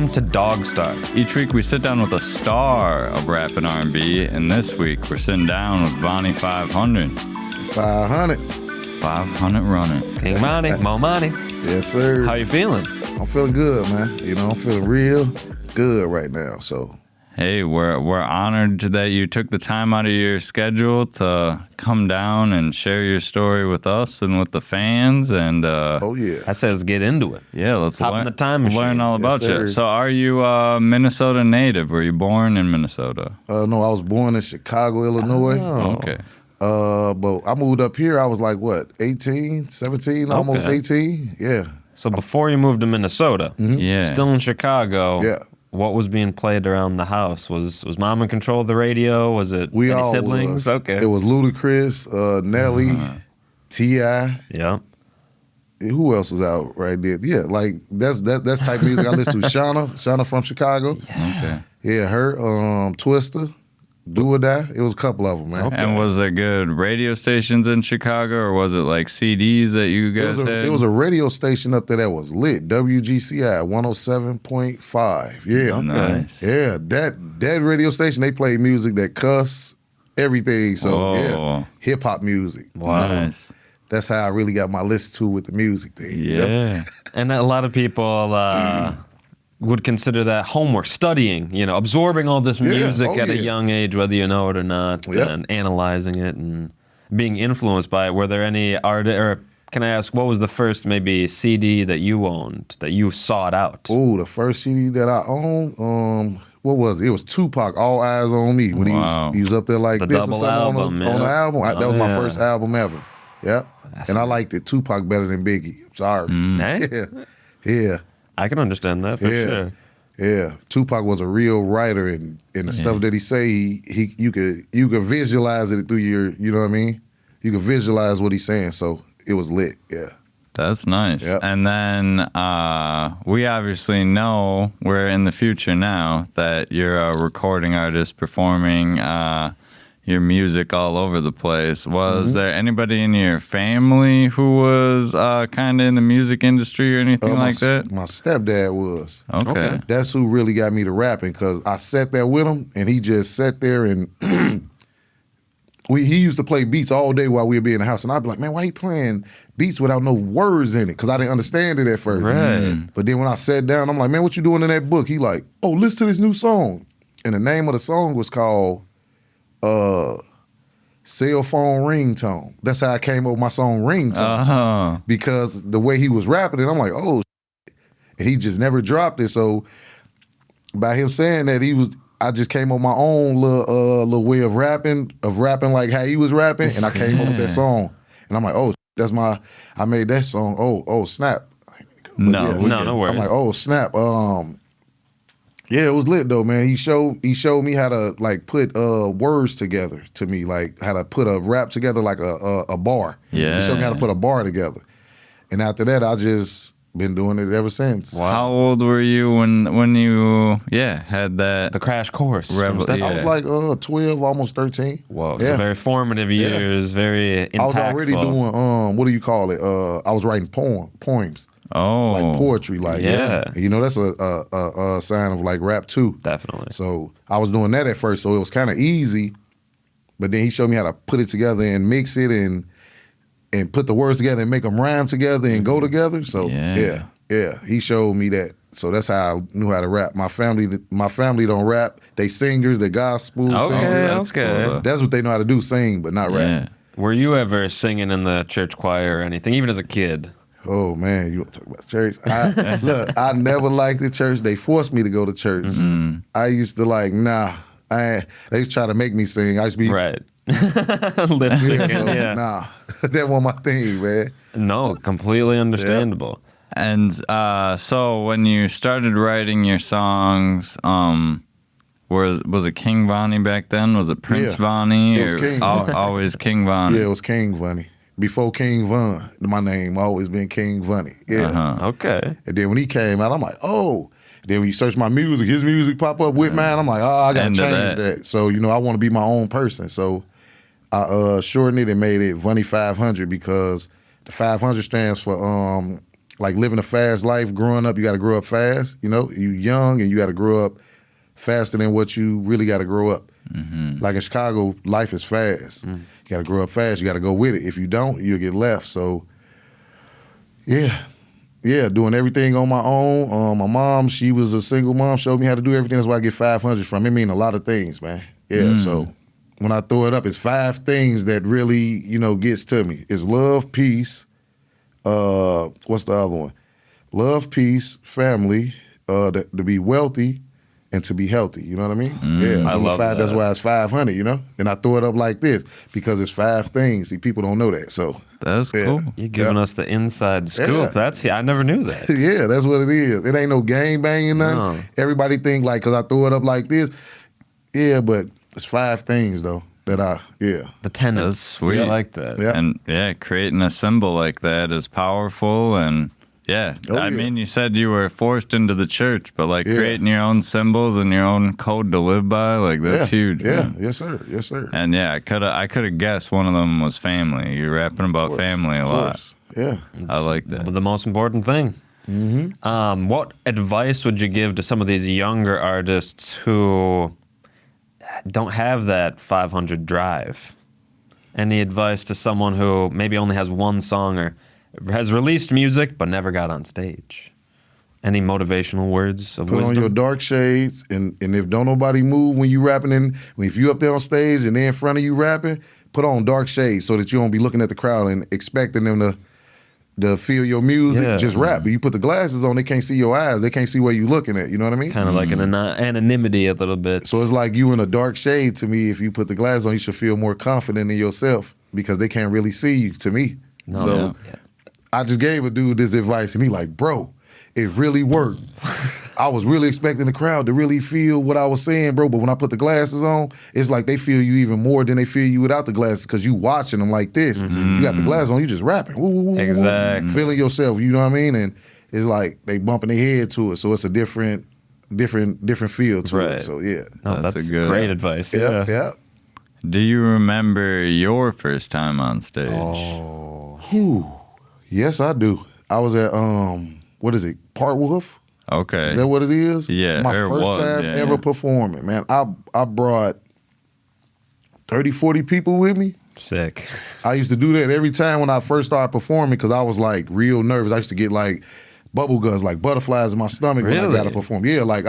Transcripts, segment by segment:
Welcome to DogStar. Each week we sit down with a star of rap and R&B, and this week we're sitting down with Vonnie 500. 500. 500 running. King Vonnie, Mo Money. Yes, sir. How you feeling? I'm feeling good, man. You know, I'm feeling real good right now. So, Hey, we're honored that you took the time out of your schedule to come down and share your story with us and with the fans. And oh yeah. I said let's get into it. yeah, let's Hop in the time machine. learn all about sir. you. So, are you Minnesota native? Were you born in Minnesota? No, I was born in Chicago, Illinois. Oh. Okay. But I moved up here. I was like, what, 18, 17, almost Okay. 18? Yeah. So before you moved to Minnesota, Yeah. still in Chicago, Yeah. what was being played around the house? Was mom in control of the radio? Was it We any all siblings? was. Okay. It was Ludacris, Nelly, T.I. Yeah. Who else was out right there? Yeah, like that's type of music I listen to. Shauna from Chicago. Okay. Yeah, her, Twister, Do or Die. It was a couple of them, man. And was there good radio stations in Chicago, or was it like CDs that you guys had? It was a radio station up there that was lit. WGCI 107.5. Yeah. Nice. Yeah, that radio station, they played music that cuss, everything. So, Oh. yeah, hip-hop music. Wow. So, Nice. that's how I really got my listen to with the music thing. you know? Yeah. And a lot of people would consider that homework, studying, absorbing all this music Oh, at a yeah. young age, whether you know it or not, Yep. and analyzing it and being influenced by it. Were there any or can I ask, what was the first maybe CD that you owned, that you sought out? Oh, the first CD that I owned, what was it? It was Tupac, All Eyes on Me, when Wow. he was up there like The this or double something album, on yeah. the album. That was my yeah. first album ever. Yeah. And I liked it, Tupac better than Biggie. I'm sorry. Hey? Yeah. Yeah. I can understand that for Yeah. sure. Yeah, Tupac was a real writer, and the stuff that he say, you could visualize it through your, you know what I mean? You could visualize what he's saying, so it was lit. Yeah. That's nice. Yep. And then we obviously know we're in the future now that you're a recording artist performing your music all over the place. Was there anybody in your family who was kind of in the music industry or anything like that? My stepdad was. Okay. That's who really got me to rapping, because I sat there with him, and he just sat there and he used to play beats all day while we'd be in the house, and I'd be like, man, why he playing beats without no words in it? Because I didn't understand it at first. Right. But then when I sat down, I'm like, man, what you doing in that book? He like, oh, listen to this new song. And the name of the song was called Cell Phone Ringtone. That's how I came up with my song Ringtone. Oh. Because the way he was rapping it, I'm like, oh, shit. And he just never dropped it. So by him saying that, I just came up with my own little way of rapping like how he was rapping, and I came up with that song. And I'm like, oh, I made that song. Oh, snap. No, No worries. I'm like, oh, snap. Yeah, it was lit though, man. He showed me how to like put words together to me, like how to put a rap together like a bar. Yeah. He showed me how to put a bar together. And after that, I just been doing it ever since. Wow. How old were you when you had that? The crash course. Rebel- from Step yeah. I was like 12, almost 13. Whoa, Yeah. so very formative years, very impactful. I was already doing what do you call it? I was writing poems, Oh. like poetry, like Yeah. You know, that's a sign of like rap too. Definitely. So I was doing that at first, so it was kind of easy. But then he showed me how to put it together and mix it and put the words together and make them rhyme together and go together. So Yeah. yeah, he showed me that. So that's how I knew how to rap. My family don't rap. They singers, they gospel singers. Okay. That's what they know how to do, sing, but not Yeah. rap. Were you ever singing in the church choir or anything, even as a kid? Oh man, you want to talk about church? Look, I never liked the church. They forced me to go to church. I used to like, nah. They used to try to make me sing. I used to be Right. Lip yeah, syncing, so, yeah. nah. That wasn't my thing, man. No, completely understandable. And so when you started writing your songs, was it King Vonnie back then? Was it Prince Yeah. Vonnie? It was or King. always King Vonnie? Yeah, it was King Vonnie. Before King Von, my name always been King Vonnie. Yeah. Uh-huh. Okay. And then when he came out, I'm like, oh. Then when you search my music, his music pop up with mine. I'm like, oh, I gotta End of change that. So I want to be my own person. So I shortened it and made it Vonnie 500 because the 500 stands for like living a fast life. Growing up, you got to grow up fast. You know, you young and you got to grow up faster than what you really got to grow up. Like in Chicago, life is fast. You got to grow up fast. You got to go with it. If you don't, you'll get left. So, yeah, doing everything on my own. My mom, she was a single mom, showed me how to do everything. That's where I get 500 from. It mean a lot of things, man. Yeah, so when I throw it up, it's 5 things that really, you know, gets to me. It's love, peace. What's the other one? Love, peace, family, to be wealthy, and to be healthy. You know what I mean? Yeah, I love that. That's why it's 500. You know, and I throw it up like this because it's 5 things. See, people don't know that. So That's cool. You're giving us the inside scoop. Yeah. I never knew that. Yeah, that's what it is. It ain't no gang banging nothing. No. Everybody think like, cause I throw it up like this. Yeah, but it's 5 things though that The tenets. That's sweet. I like that. Yeah. And creating a symbol like that is powerful. And I mean, you said you were forced into the church, but like creating your own symbols and your own code to live by, like that's huge. Yeah, man. yes sir. And I could have guessed one of them was family. You're rapping about family a lot. Yeah. I like that. The most important thing. What advice would you give to some of these younger artists who don't have that 500 drive? Any advice to someone who maybe only has one song or has released music but never got on stage? Any motivational words of Put wisdom? on your dark shades, and if don't nobody move when you rapping, if you up there on stage and they in front of you rapping, put on dark shades so that you don't be looking at the crowd and expecting them to feel your music. Yeah. Just rap. But you put the glasses on, they can't see your eyes. They can't see where you looking at. You know what I mean? Kind of like an anonymity a little bit. So it's like you in a dark shade to me. If you put the glasses on, you should feel more confident in yourself because they can't really see you, to me. I just gave a dude this advice, and he like, bro, it really worked. I was really expecting the crowd to really feel what I was saying, bro. But when I put the glasses on, it's like they feel you even more than they feel you without the glasses because you watching them like this. You got the glasses on, you just rapping. Woo, woo, woo, Exactly. woo, feeling yourself, you know what I mean? And it's like they bumping their head to it. So it's a different feel to it. So, yeah. No, That's that's a good- great advice. Yeah. Do you remember your first time on stage? Whew. Yes, I do. I was at, what is it, Part Wolf? Okay. Is that what it is? Yeah, My or first was, time yeah, ever yeah. performing, man. I brought 30, 40 people with me. Sick. I used to do that every time when I first started performing because I was like real nervous. I used to get like bubble guts, like butterflies in my stomach when I got to Really? perform. Yeah, like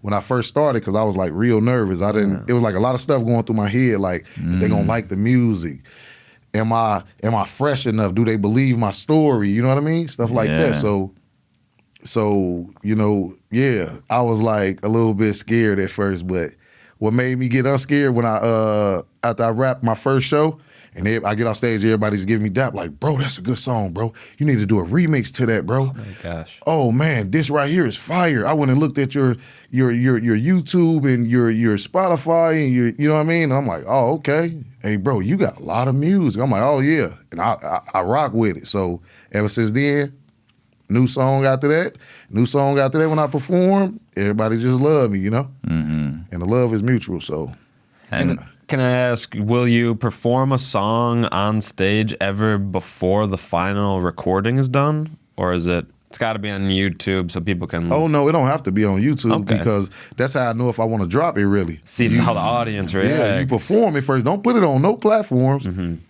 when I first started because I was like real nervous. It was like a lot of stuff going through my head. Like, is they gonna like the music? Am I fresh enough? Do they believe my story? You know what I mean? Stuff like Yeah. that. So, you know, yeah, I was like a little bit scared at first, but what made me get unscared when after I rapped my first show, and I get off stage, everybody's giving me dap, like, bro, that's a good song, bro. You need to do a remix to that, bro. Oh my gosh. Oh man, this right here is fire. I went and looked at your YouTube and your Spotify and you know what I mean? And I'm like, oh, okay. Hey bro, you got a lot of music. I'm like, oh yeah. And I rock with it. So ever since then, new song after that when I perform, everybody just love me, you know? And the love is mutual, so. And Can I ask, will you perform a song on stage ever before the final recording is done? Or is it's got to be on YouTube so people can Oh no, it don't have to be on YouTube Okay. because that's how I know if I want to drop it really. see how the audience reacts? Yeah, you perform it first. Don't put it on no platforms.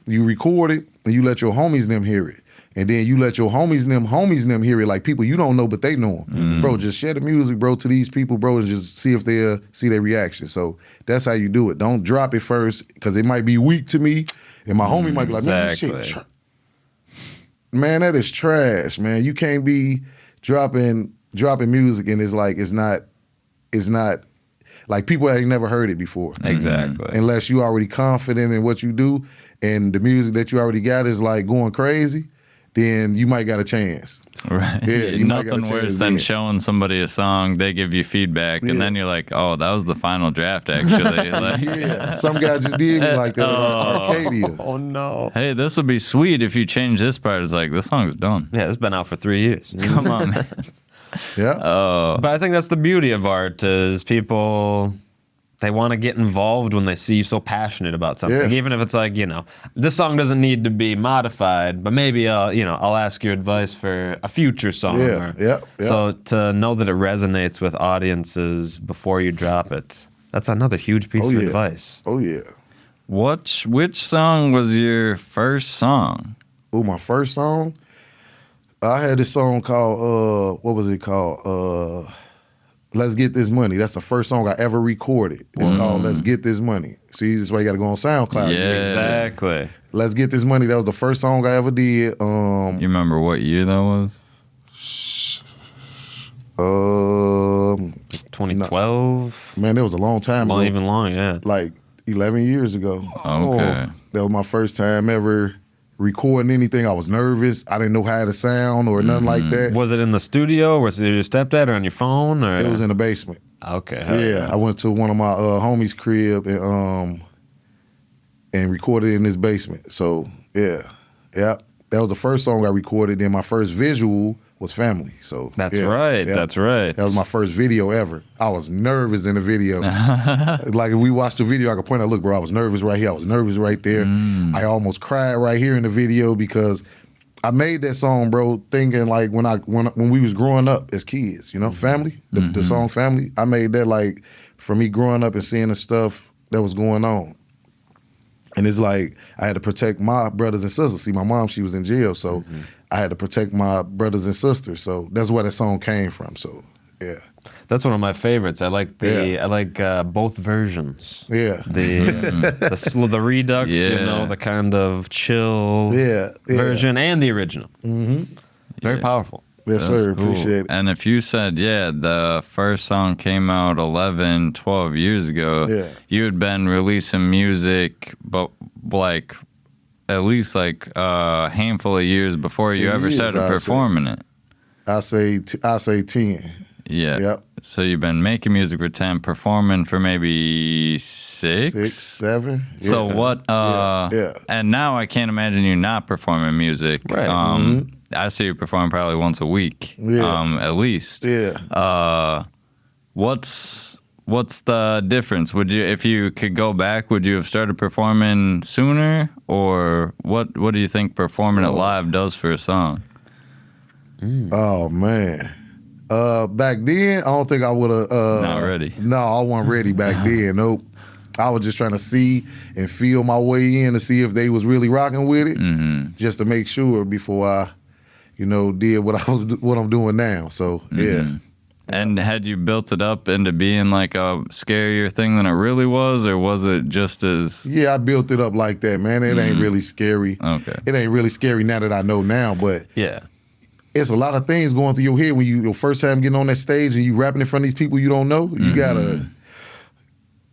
You record it and you let your homies them hear it. And then you let your homies them hear it, like people you don't know, but they know them. Bro, just share the music, bro, to these people, bro, and just see if they see their reaction. So that's how you do it. Don't drop it first, because it might be weak to me, and my homie might be like, man, this shit, Exactly. man, that is trash, man. You can't be dropping music, and it's not like people ain't never heard it before. Exactly. Unless you already confident in what you do, and the music that you already got is like going crazy, then you might got a chance. right. Yeah, you might gotta Nothing change worse it than then. showing somebody a song, they give you feedback, and Yeah. then you're like, oh, that was the final draft, actually. Like, Yeah, some guy just did me like that in Arcadia. Oh no. hey, this would be sweet if you change this part. It's like, this song's done. Yeah, it's been out for 3 years. Come on, man. Yeah, Oh, But I think that's the beauty of art is people they want to get involved when they see you so passionate about something. Yeah. Even if it's like, this song doesn't need to be modified, but maybe I'll ask your advice for a future song. Yeah. So to know that it resonates with audiences before you drop it, that's another huge piece of advice. Oh yeah. Which song was your first song? Oh, my first song? I had this song called, what was it called? Let's Get This Money. That's the first song I ever recorded. It's called Let's Get This Money. See, this is why you got to go on SoundCloud. Yeah. Exactly. Let's Get This Money. That was the first song I ever did. You remember what year that was? 2012? Man, that was a long time ago. Even long, yeah. Like 11 years ago. Okay. That was my first time ever recording anything. I was nervous. I didn't know how to sound or nothing like that. Was it in the studio? Was it your stepdad or on your phone? Or? It was in the basement. Okay. Yeah, I went to one of my homies' crib and recorded in his basement. So yeah, that was the first song I recorded. Then my first visual was Family. So That's right. yeah. That's right. That was my first video ever. I was nervous in the video. Like if we watched the video, I could point out, look, bro, I was nervous right here. I was nervous right there. I almost cried right here in the video because I made that song, bro, thinking like when we was growing up as kids, Family, the song Family. I made that like for me growing up and seeing the stuff that was going on. And it's like I had to protect my brothers and sisters. See, my mom, she was in jail, so I had to protect my brothers and sisters. So that's where that song came from. So yeah, that's one of my favorites. I like both versions. Yeah, the redux, the kind of chill version, and the original. Very powerful. Yes, sir. Cool. Appreciate it. And if you said, the first song came out 11, 12 years ago, you had been releasing music, but like at least like a handful of years before you ever started performing it. I say 10. Yeah. Yep. So you've been making music for 10, performing for maybe 6? 6, 7. Yeah. So what, and now I can't imagine you not performing music. Right. I see you perform probably once a week, at least. Yeah. What's the difference? If you could go back, would you have started performing sooner, or what do you think performing it live does for a song? Oh man. Back then, I don't think I would have. Not ready. No, I wasn't ready back then. Nope. I was just trying to see and feel my way in to see if they was really rocking with it, just to make sure before I, did what I'm doing now. So yeah. And had you built it up into being like a scarier thing than it really was, or was it just as? Yeah, I built it up like that, man. It ain't really scary. Okay. It ain't really scary now that I know now, but yeah. It's a lot of things going through your head when your first time getting on that stage and you rapping in front of these people you don't know. You gotta.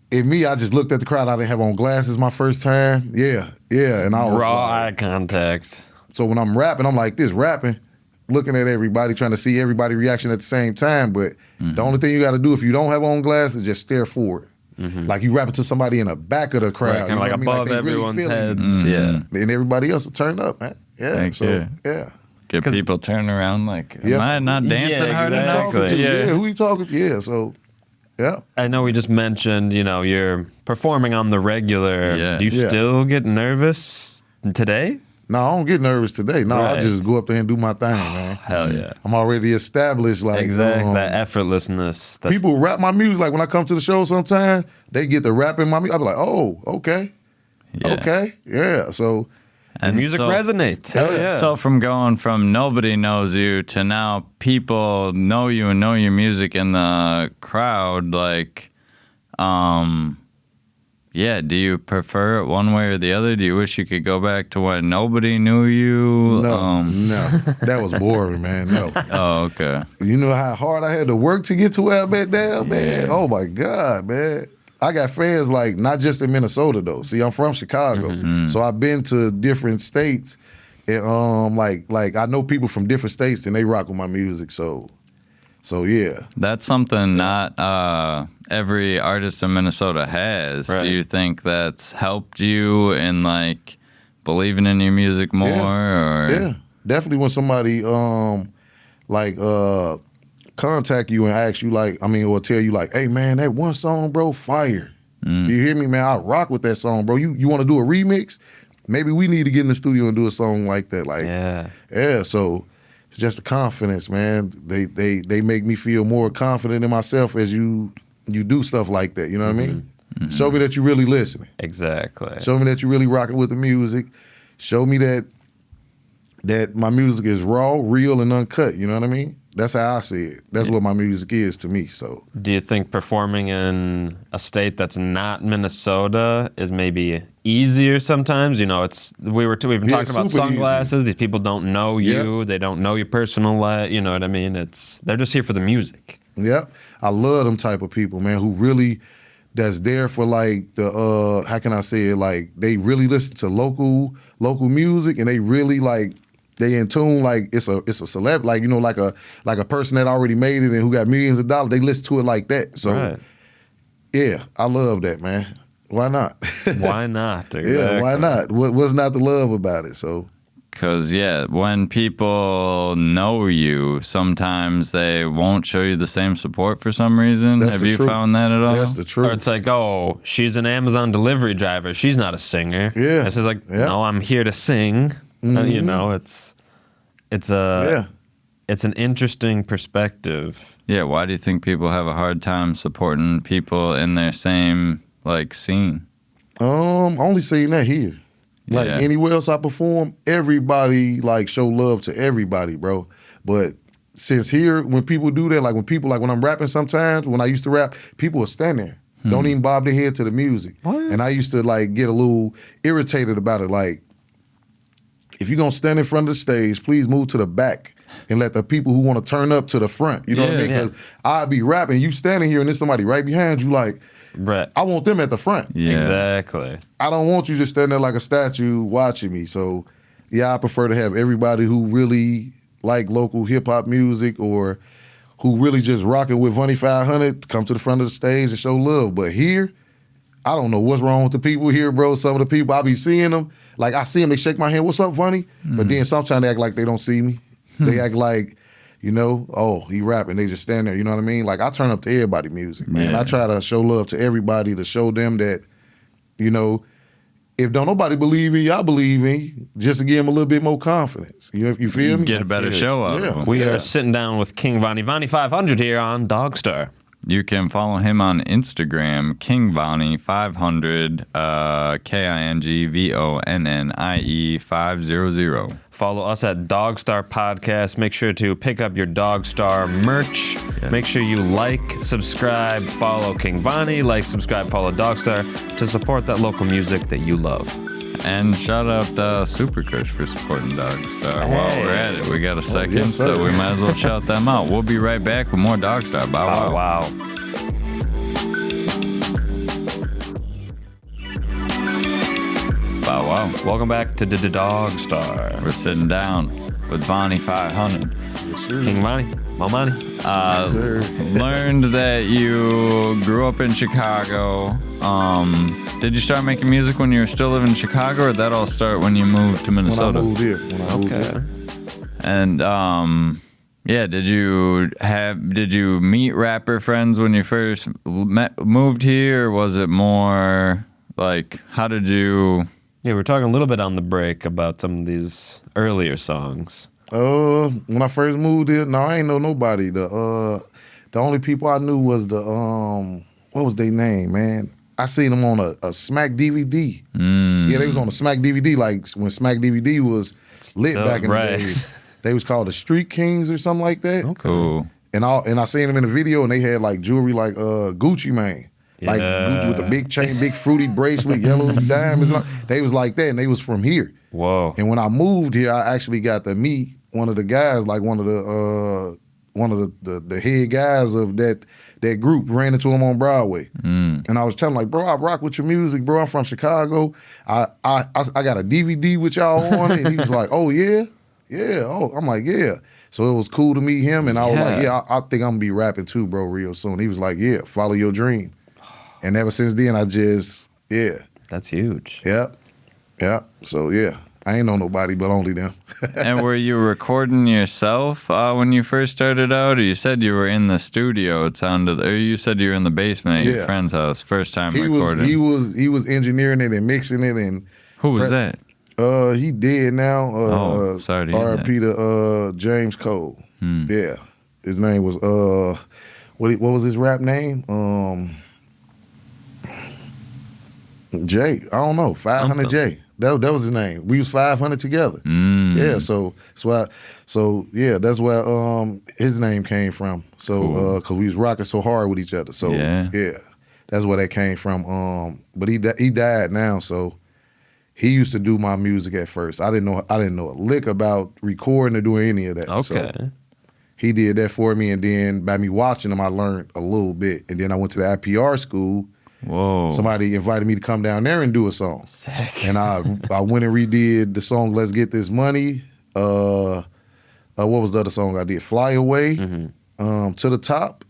In me, I just looked at the crowd. I didn't have on glasses my first time. Yeah, and I was raw like, eye contact. So when I'm rapping, I'm like this, rapping, looking at everybody, trying to see everybody's reaction at the same time. But the only thing you got to do if you don't have on glasses, just stare forward. Like you rapping to somebody in the back of the crowd, right, kind of like above everyone's heads. Yeah, and everybody else will turn up, man. Yeah, yeah. Get people turning around like, am I not dancing hard enough? Yeah, who you talking to? Yeah, so, yeah. I know we just mentioned, you're performing on the regular. Yeah. Do you still get nervous today? No, I don't get nervous today. No, Right. I just go up there and do my thing, man. Hell yeah. I'm already established. Like Exactly, that effortlessness. That's, people rap my music. Like when I come to the show sometimes, they get to rapping my music. I be like, oh, okay. Yeah. Okay, yeah. So... And music resonates. Hell yeah. So from going from nobody knows you to now people know you and know your music in the crowd, like, do you prefer it one way or the other? Do you wish you could go back to when nobody knew you? No, that was boring, man. No. Oh, okay. You know how hard I had to work to get to where I'm at now, man? Oh, my God, man. I got fans like not just in Minnesota though. See, I'm from Chicago, so I've been to different states, and like I know people from different states and they rock with my music. So yeah, that's something not every artist in Minnesota has. Right. Do you think that's helped you in like believing in your music more? Yeah, definitely. When somebody contact you and ask you or tell you like, hey man, that one song, bro, fire. You hear me, man? I rock with that song, bro. You want to do a remix? Maybe we need to get in the studio and do a song like that. Like, yeah. So it's just the confidence, man. They make me feel more confident in myself as you do stuff like that. You know what I mean? Show me that you really listening. Exactly. Show me that you really rocking with the music. Show me that my music is raw, real, and uncut. You know what I mean? That's how I see it. That's what my music is to me. So, do you think performing in a state that's not Minnesota is maybe easier sometimes? You know, we've been talking about sunglasses. Easy. These people don't know you. They don't know your personal life. You know what I mean? They're just here for the music. Yep. I love them type of people, man, who really that's there for like the how can I say it? Like they really listen to local music and they really like. They in tune like it's a celeb, like, you know, like a person that already made it and who got millions of dollars. They listen to it like that. So yeah, I love that, man. Why not? Why not? Exactly. Yeah, why not? What's not to love about it? So, because when people know you, sometimes they won't show you the same support for some reason. Have you found that at all? That's the truth. Or it's like, oh, she's an Amazon delivery driver. She's not a singer. Yeah. It's just like, no, I'm here to sing. You know, it's an interesting perspective. Yeah, why do you think people have a hard time supporting people in their same like scene? Only seeing that here. Like anywhere else I perform, everybody like show love to everybody, bro. But since here, when people do that, like when I'm rapping sometimes, when I used to rap, people will stand there. Don't even bob their head to the music. What? And I used to like get a little irritated about it, like, if you're going to stand in front of the stage, please move to the back and let the people who want to turn up to the front. You know what I mean? Because I'd be rapping, you standing here and there's somebody right behind you like, I want them at the front. Yeah. Exactly. I don't want you just standing there like a statue watching me. So, yeah, I prefer to have everybody who really like local hip-hop music or who really just rocking with Vonnie 500 come to the front of the stage and show love. But here, I don't know what's wrong with the people here, bro. Some of the people, I be seeing them. Like, I see them, they shake my hand, what's up, Vonnie? But then sometimes they act like they don't see me. They act like, you know, oh, he rapping. They just stand there, you know what I mean? Like, I turn up to everybody music, man. I try to show love to everybody to show them that, you know, if don't nobody believe in you, I believe in you, just to give them a little bit more confidence. You feel me? Get a better show out of them. We are sitting down with King Vonnie, Vonnie 500 here on DogStar. You can follow him on Instagram, King Vonnie 500, KINGVONNIE 500. Follow us at DogStar Podcast. Make sure to pick up your DogStar merch. Yes. Make sure you like, subscribe, follow King Vonnie, like, subscribe, follow DogStar to support that local music that you love. And shout out Super Kush for supporting DogStar. While we're at it, we got a second, so we might as well shout them out. We'll be right back with more DogStar. Bow wow. Wow. Bow wow. Welcome back to DogStar. We're sitting down with Vonnie 500. Yes, sir. King Vonnie, Momani. Learned that you grew up in Chicago. Did you start making music when you were still living in Chicago, or did that all start when you moved to Minnesota? When I moved here. And did you meet rapper friends when you first moved here, or was it more like, how did you? Yeah, we were talking a little bit on the break about some of these earlier songs. When I first moved here, no, I ain't know nobody. The only people I knew was the what was their name, man? I seen them on a Smack DVD. Yeah, they was on a Smack DVD, like when Smack DVD was lit back in the days. They was called the Street Kings or something like that. Okay. Cool. And I seen them in the video, and they had like jewelry like Gucci Mane. Like Gucci with a big chain, big fruity bracelet, yellow diamonds. They was like that, and they was from here. Whoa. And when I moved here, I actually got to meet one of the guys, like one of the head guys of that group. Ran into him on Broadway. And I was telling him, like, bro, I rock with your music, bro. I'm from Chicago. I got a DVD with y'all on it. And he was like, oh, yeah? Yeah. Oh, I'm like, yeah. So it was cool to meet him. And I was like, yeah, I think I'm going to be rapping too, bro, real soon. He was like, yeah, follow your dream. And ever since then, I just, That's huge. Yep. So, yeah. I ain't know nobody but only them. And were you recording yourself when you first started out, or you said you were in the studio? It sounded, or you said you were in the basement at your friend's house first time recording. He was engineering it and mixing it and. Who was that? He dead now. Sorry to hear R.I.P. to James Cole. Yeah, his name was what was his rap name? Jay. I don't know. 500 J. That was his name. We was 500 together. Yeah, so yeah, that's where his name came from. So because we was rocking so hard with each other. So yeah, that's where that came from. But he died now. So he used to do my music at first. I didn't know a lick about recording or doing any of that. Okay. So he did that for me, and then by me watching him, I learned a little bit. And then I went to the IPR school. Whoa. Somebody invited me to come down there and do a song. Sick. And I went and redid the song Let's Get This Money. What was the other song I did? Fly Away, To the Top.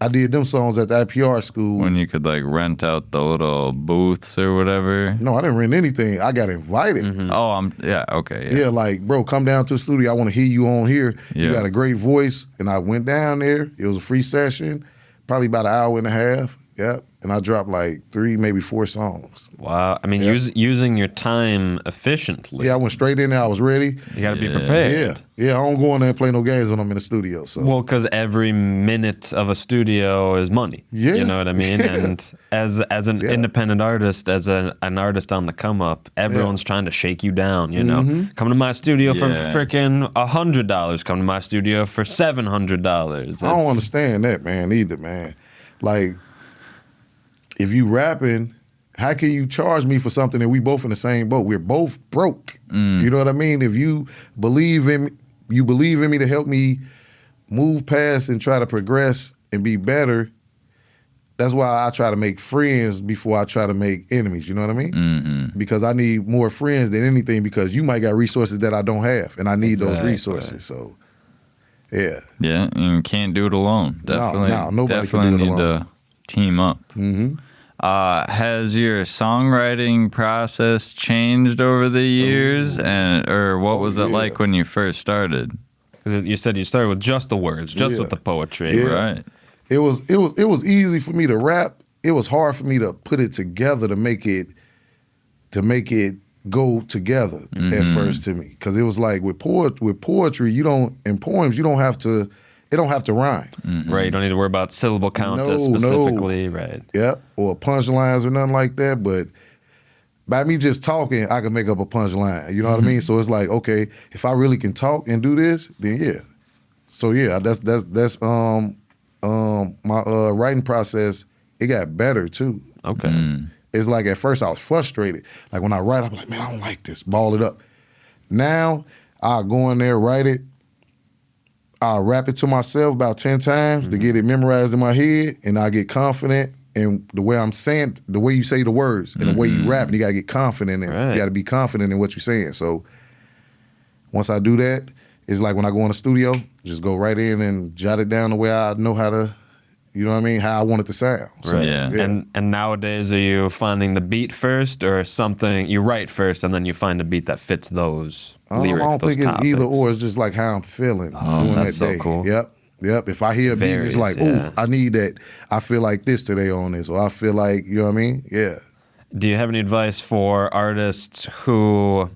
I did them songs at the IPR school. When you could like rent out the little booths or whatever. No, I didn't rent anything. I got invited. Oh, okay. Yeah, like, bro, come down to the studio. I want to hear you on here. You got a great voice. And I went down there. It was a free session, probably about an hour and a half. Yep. And I dropped like 3, maybe 4 songs. Wow. I mean, using your time efficiently. Yeah, I went straight in there. I was ready. You got to be prepared. Yeah. I don't go in there and play no games when I'm in the studio. So. Well, because every minute of a studio is money. Yeah. You know what I mean? And as an independent artist, as an artist on the come up, everyone's trying to shake you down, you know? Come to my studio for freaking $100. Come to my studio for $700. I don't understand that, man, either, man. Like, if you rapping, how can you charge me for something that we both in the same boat? We're both broke. You know what I mean? If you believe in me to help me move past and try to progress and be better, that's why I try to make friends before I try to make enemies. You know what I mean? Because I need more friends than anything, because you might got resources that I don't have, and I need those resources. So, yeah. Yeah, you can't do it alone. Definitely. No, nobody definitely can do it need alone. to team up. Has your songwriting process changed over the years, or what was it like when you first started? Because you said you started with just the words, just with the poetry. Yeah. Right. It was easy for me to rap. It was hard for me to put it together to make it go together at first to me, because it was like with poetry, in poems you don't have to. It don't have to rhyme. Right, you don't need to worry about syllable count specifically, right. Yep, or punchlines or nothing like that, but by me just talking, I can make up a punchline, you know what I mean? So it's like, okay, if I really can talk and do this, then yeah. So yeah, that's my writing process, it got better too. Okay. It's like at first I was frustrated. Like when I write, I'm like, man, I don't like this, ball it up. Now, I'll go in there, write it, I'll rap it to myself about 10 times to get it memorized in my head, and I get confident in the way I'm saying, the way you say the words, and the way you rap, and you gotta get confident in it. Right. You gotta be confident in what you're saying. So once I do that, it's like when I go in the studio, just go right in and jot it down the way I know how to, you know what I mean, how I want it to sound. So, Right. Yeah. And nowadays, are you finding the beat first, or something you write first and then you find a beat that fits those lyrics, I don't those think topics? it's either or. It's just like how I'm feeling doing that's that so day. cool. Yep. If I hear a beat, Varies, it's like, yeah. ooh, I need that. I feel like this today on this, or I feel like, you know what I mean? Yeah. Do you have any advice for artists who,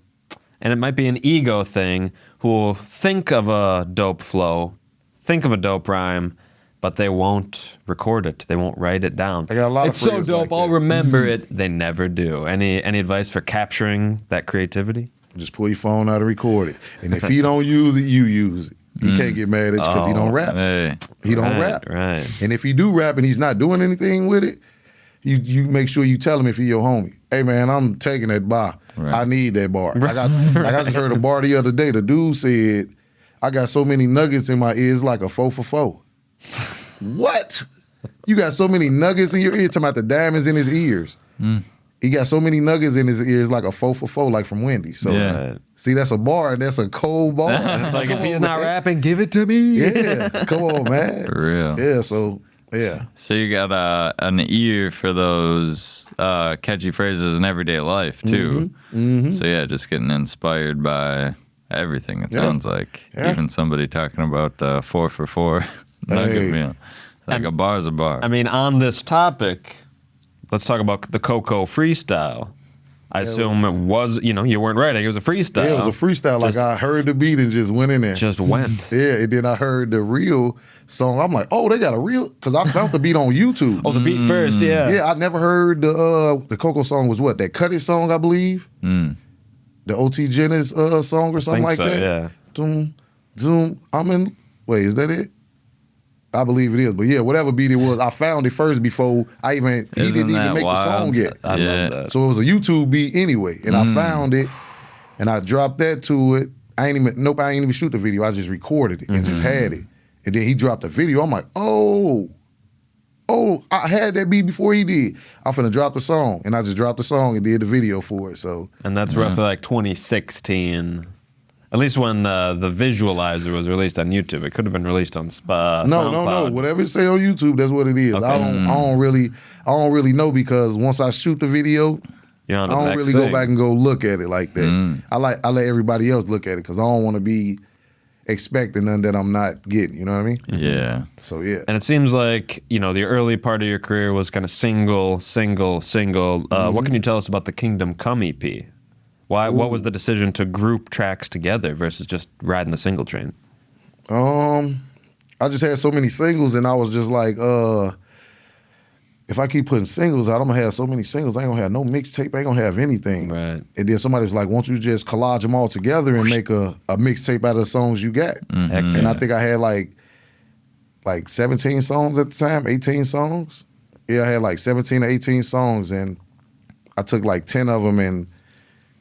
and it might be an ego thing, who will think of a dope flow, think of a dope rhyme, but they won't record it. They won't write it down. I got a lot of It's so friends dope. like I'll that. remember it. They never do. Any advice for capturing that creativity? Just pull your phone out and record it. And if he don't use it, you use it. He can't get mad at you because he don't rap. Hey. He don't Right, rap. right. And if he do rap and he's not doing anything with it, you make sure you tell him if he your homie. Hey man, I'm taking that bar. Right. I need that bar. I just heard a bar the other day. The dude said, I got so many nuggets in my ears like a 4 for 4. What? You got so many nuggets in your ear? Talking about the diamonds in his ears. He got so many nuggets in his ears like a 4 for 4, like from Wendy's. So Yeah. see, that's a bar and that's a cold bar. It's like, Come if he's on, not man. rapping, give it to me. Yeah, come on, man. For real. Yeah, so Yeah. So you got an ear for those catchy phrases in everyday life too. So yeah, just getting inspired by everything. It sounds like even somebody talking about 4 for 4 nugget meal. Like a bar's a bar. I mean, on this topic, let's talk about the Coco freestyle. I assume it was, you weren't writing. It was a freestyle. Yeah, it was a freestyle. Like I heard the beat and just went in there. Just went. Yeah, and then I heard the real song. I'm like, oh, they got a real, because I found the beat on YouTube. Oh, the beat first, yeah. Yeah, I never heard the Coco song was what? That Cut It song, I believe. The O.T. Jennings song or something like that. Yeah. Doom, zoom. Wait, is that it? I believe it is. But yeah, whatever beat it was, I found it first before he didn't even make the song yet. I love that. So it was a YouTube beat anyway. And I found it and I dropped that to it. I ain't even shoot the video. I just recorded it and just had it. And then he dropped the video. I'm like, oh, I had that beat before he did. I'm finna drop the song. And I just dropped the song and did the video for it. So And that's roughly like 2016. At least when the visualizer was released on YouTube. It could have been released on SoundCloud. No. Whatever it say on YouTube, that's what it is. Okay. I don't really know because once I shoot the video, I don't really go back and go look at it like that. I let everybody else look at it because I don't want to be expecting nothing that I'm not getting. You know what I mean? Yeah. So yeah. And it seems like the early part of your career was kind of single. What can you tell us about the Kingdom Come EP? What was the decision to group tracks together versus just riding the single train? I just had so many singles, and I was just like, if I keep putting singles out, I'm gonna have so many singles. I ain't gonna have no mixtape. I ain't gonna have anything. Right. And then somebody's like, "Won't you just collage them all together and make a mixtape out of the songs you got?" And I think I had like 17 songs at the time, 18 songs. Yeah, I had like 17 or 18 songs, and I took like 10 of them and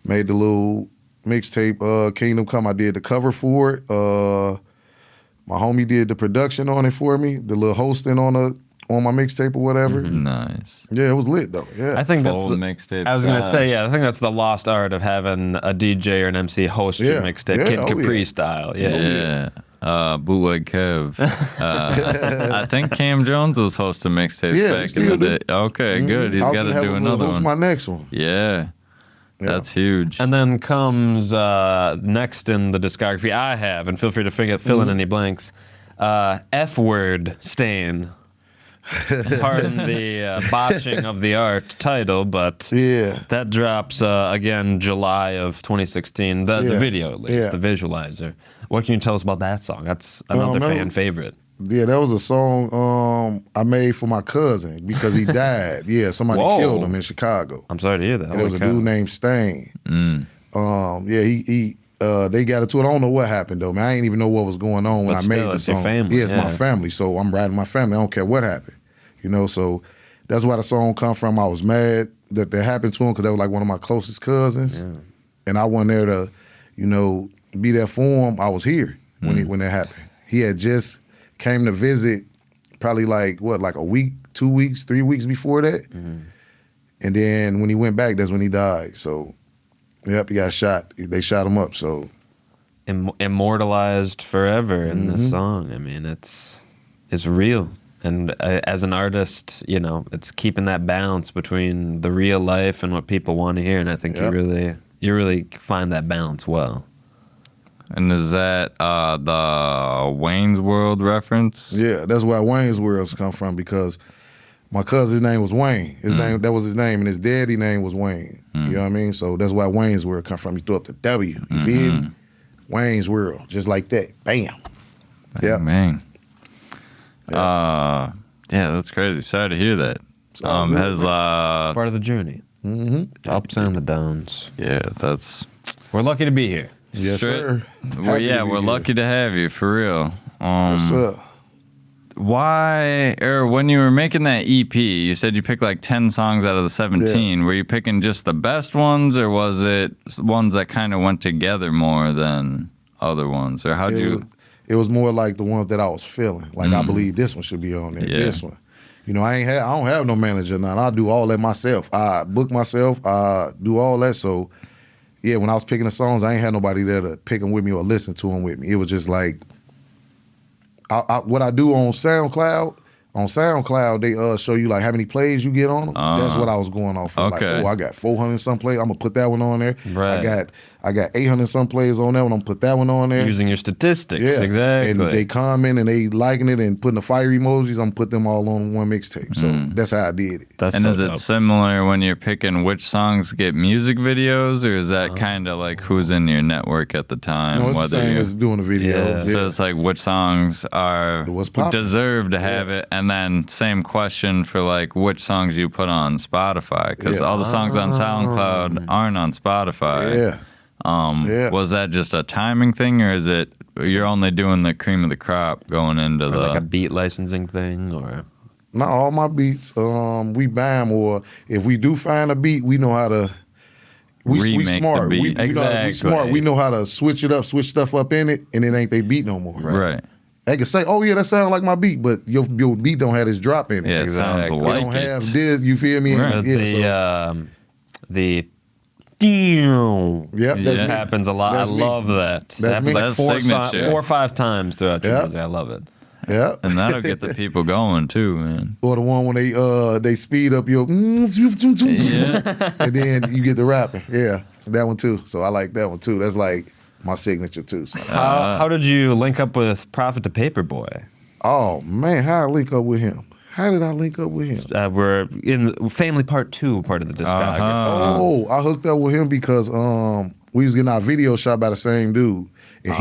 made the little mixtape, Kingdom Come. I did the cover for it. My homie did the production on it for me, the little hosting on my mixtape or whatever. Nice. Yeah, it was lit though. Yeah. I think that's Full mixtape. I was gonna say, I think that's the lost art of having a DJ or an MC host your mixtape, Kid Capri style. Yeah. Bootleg Kev. I think Cam Jones was hosting mixtapes back in the day. Okay, good. He's got to do another one. My next one. Yeah. That's huge. And then comes next in the discography I have, and feel free to fill in any blanks. F Word Stain. Pardon the botching of the art title, but that drops again July of 2016. The video, at least, the visualizer. What can you tell us about that song? That's another fan favorite. Yeah, that was a song I made for my cousin because he died. Yeah, somebody killed him in Chicago. I'm sorry to hear that. There was a dude named Stain. He they got into it. I don't know what happened though, man. I didn't even know what was going on when I made the song. Your family. Yeah, it's my family. So I'm riding my family. I don't care what happened. So that's why the song come from. I was mad that happened to him because that was like one of my closest cousins. Yeah. And I wasn't there to, be there for him. I was here when that happened. He had just came to visit probably like a week, 2 weeks, 3 weeks before that. And then when he went back, that's when he died. So, yep, he got shot. They shot him up, so. Immortalized forever in this song. I mean, it's real. And as an artist, it's keeping that balance between the real life and what people want to hear. And I think you really find that balance well. And is that the Wayne's World reference? Yeah, that's where Wayne's World's come from because my cousin's name was Wayne. That was his name, and his daddy name was Wayne. You know what I mean? So that's why Wayne's World come from. You threw up the W. You feel me? Wayne's World, just like that. Bam. Yeah, man. Yeah, that's crazy. Sorry to hear that. Has part of the journey. Ups and the downs. Yeah, we're lucky to be here. Yes, sir. Well, we're lucky to have you, for real. What's up? Why, or when you were making that EP, you said you picked like 10 songs out of the 17. Yeah. Were you picking just the best ones, or was it ones that kind of went together more than other ones? Or how'd you... It was more like the ones that I was feeling. Like, I believe this one should be on there, this one. I don't have no manager now. I do all that myself. I book myself. I do all that, so... Yeah, when I was picking the songs, I ain't had nobody there to pick them with me or listen to them with me. It was just like, what I do on SoundCloud, on SoundCloud, they show you like how many plays you get on them. That's what I was going off for. Okay. Like, I got 400 some plays. I'm gonna put that one on there. Right. I got 800 some plays on that one. I'm gonna put that one on there. Using your statistics, Yeah, exactly. And they comment and they liking it and putting the fire emojis. I'm gonna put them all on one mixtape. So that's how I did it. That's And so is dope. it similar when you're picking which songs get music videos, or is that kind of like who's in your network at the time? No, it's the same you- as doing the videos. So it's like which songs are What's poppin'. deserve to have it, and then same question for like which songs you put on Spotify, because Yeah. all the songs on SoundCloud aren't on Spotify. Yeah. Was that just a timing thing, or is it you're only doing the cream of the crop going into Or the like a beat licensing thing, or Not all my beats, we buy them, or if we do find a beat, we know how to. We Remake the smart. beat. We Exactly. smart. We know how to switch it up, switch stuff up in it, and it ain't they beat no more. right? They can say, "Oh yeah, that sounds like my beat," but your beat don't have this drop in it. Yeah, it sounds Exactly. It like don't it. have this. You feel me? Right. the Yep, that's Yeah. me. happens a lot. That's I me. love that. That's It happens me. like That's four signature. or five times throughout your Yeah. music. I love it. Yeah. And that'll get the people going too, man. Or the one when they speed up your and then you get the rapping. Yeah, that one too. So I like that one too. That's like my signature too. So. How did you link up with Prophet the Paperboy? Oh man, how I link up with him? How did I link up with him? We're in Family Part 2 part of the discography. Oh, I hooked up with him because we was getting our video shot by the same dude, and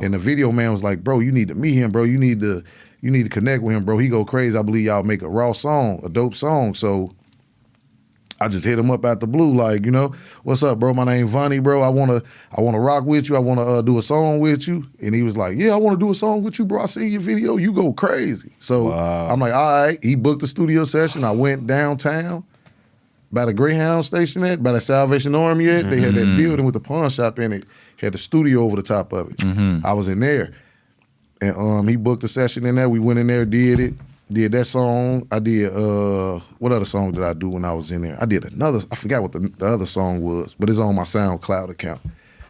and the video man was like, "Bro, you need to meet him, bro. You need to connect with him, bro. He go crazy. I believe y'all make a raw song, a dope song." So I just hit him up out the blue, like, what's up, bro? My name Vonnie, bro. I wanna rock with you. I wanna do a song with you. And he was like, yeah, I wanna do a song with you, bro. I seen your video. You go crazy. So I'm like, all right. He booked the studio session. I went downtown by the Greyhound station by the Salvation Army at. They had that building with the pawn shop in it. Had the studio over the top of it. I was in there. And he booked a session in there. We went in there, did it. Did that song. I did, what other song did I do when I was in there? I did another, I forgot what the other song was, but it's on my SoundCloud account.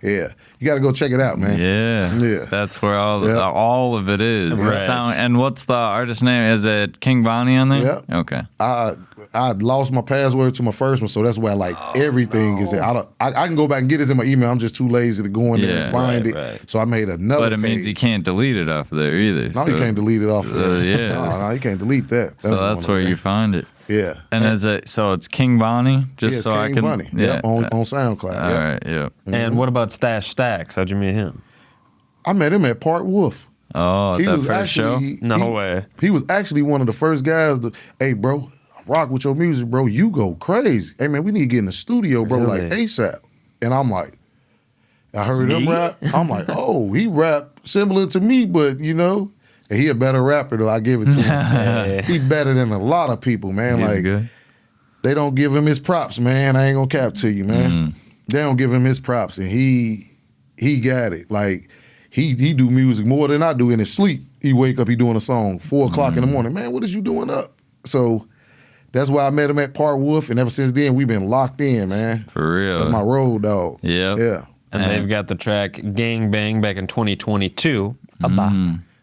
Yeah. You got to go check it out, man. Yeah. That's where all of it is. Right. And what's the artist name? Is it King Vonnie on there? Yeah. Okay. I lost my password to my first one, so that's why everything is there. I can go back and get this in my email. I'm just too lazy to go in there and find it. right. So I made another But it means you page. can't delete it off of there either. No, you can't delete it off of there. yeah. No, you can't delete that. So that's where you find it. Yeah. And is it so it's King Vonnie? Just Yeah, it's so I King can Vonnie. Yeah. Yep, on SoundCloud. All Yep. right, yeah. And what about Stash Stacks? How'd you meet him? I met him at Part Wolf. Oh, that first show? No way. He was actually one of the first guys to, hey, bro, I rock with your music, bro. You go crazy. Hey, man, we need to get in the studio, bro, Really? like ASAP. And I'm like, I heard him rap. I'm like, oh, he rap similar to me, but, and he a better rapper, though. I give it to him. He better than a lot of people, man. He's like, good. they don't give him his props, man. I ain't gonna cap to you, man. They don't give him his props, and he got it. Like, he do music more than I do in his sleep. He wake up, he doing a song 4 o'clock in the morning. Man, what is you doing up? So that's why I met him at Part Wolf, and ever since then we've been locked in, man. For real. That's my road dog. Yep. Yeah. And they've got the track Gang Bang back in 2022. A bop.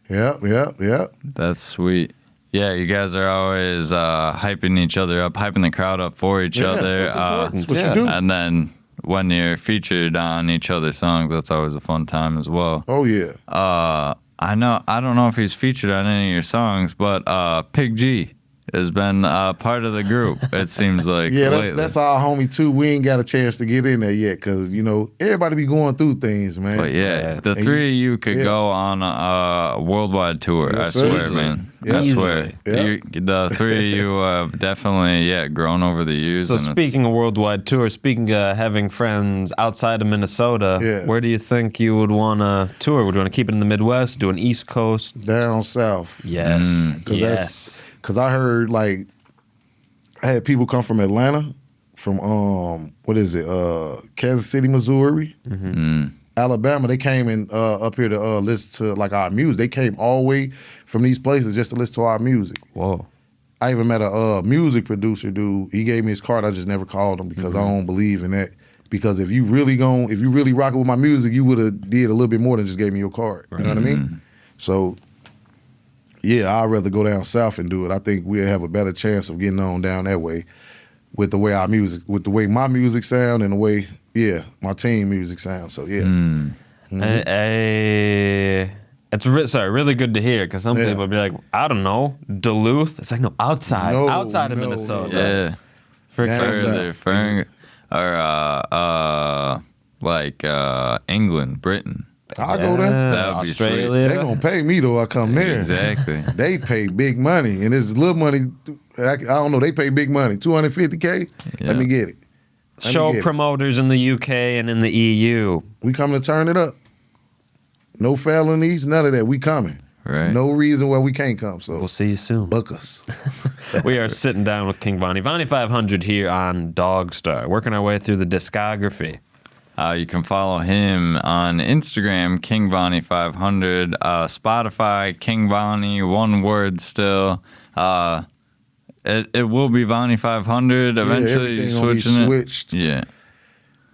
Yeah. That's sweet. Yeah, you guys are always hyping each other up, hyping the crowd up for each other. That's important. That's what yeah. you do. And then when you're featured on each other's songs, that's always a fun time as well. Oh yeah. I don't know if he's featured on any of your songs, but Pig G has been part of the group, it seems like. Yeah, lately. that's our homie too. We ain't got a chance to get in there yet because everybody be going through things, man. But yeah, the And three of you could yeah. go on a worldwide tour. Yes, I sir. swear, Easily. man. Yeah. I swear. Yeah. The three of you have definitely, grown over the years. So and it's- speaking of worldwide tour, speaking of having friends outside of Minnesota, Yeah. where do you think you would want to tour? Would you want to keep it in the Midwest, do an East Coast? Down south. Yes. Yes. Because I heard I had people come from Atlanta, from Kansas City, Missouri, Alabama. They came in up here to listen to our music. They came all the way from these places just to listen to our music. Whoa. I even met a music producer dude. He gave me his card. I just never called him because I don't believe in that. Because if you really rocking with my music, you would have did a little bit more than just gave me your card. You know what I mean? So Yeah, I'd rather go down south and do it. I think we'll have a better chance of getting on down that way with the way my music sound and the way, my team music sounds. So, yeah. It's really good to hear because some people be like, I don't know, Duluth. It's like, no, outside of Minnesota. Yeah. Further, or like England, Britain. I'll go there. That would be Australia. They gonna pay me though. I come there. Exactly. They pay big money, and it's little money. I don't know. They pay big money. $250K. Yeah. Let me get it. Show promoters in the UK and in the EU. We coming to turn it up. No felonies, none of that. We coming. Right. No reason why we can't come. So We'll see you soon. book us. We are sitting down with King Vonnie. Vonnie 500 here on DogStar, working our way through the discography. You can follow him on Instagram, King Vonnie 500, Spotify, King Vonnie, one word still. It will be Vonnie 500 eventually. everything gonna be Switching switched. Yeah.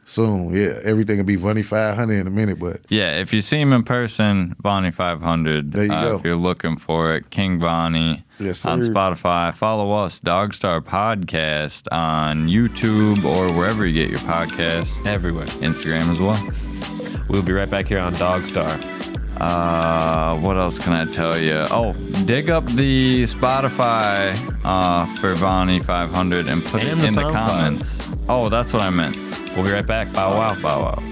Soon, everything will be Vonnie 500 in a minute, but Yeah, if you see him in person, Vonnie 500. There you go. If you're looking for it, King Vonnie Yes, on sir. Spotify. Follow us, DogStar Podcast, on YouTube or wherever you get your podcasts. Everywhere. Instagram as well. We'll be right back here on DogStar. What else can I tell you? Oh, dig up the Spotify for Vonnie 500 and put And it the in the SoundCloud. comments. Oh, that's what I meant. We'll be right back. Bow wow. Bow wow.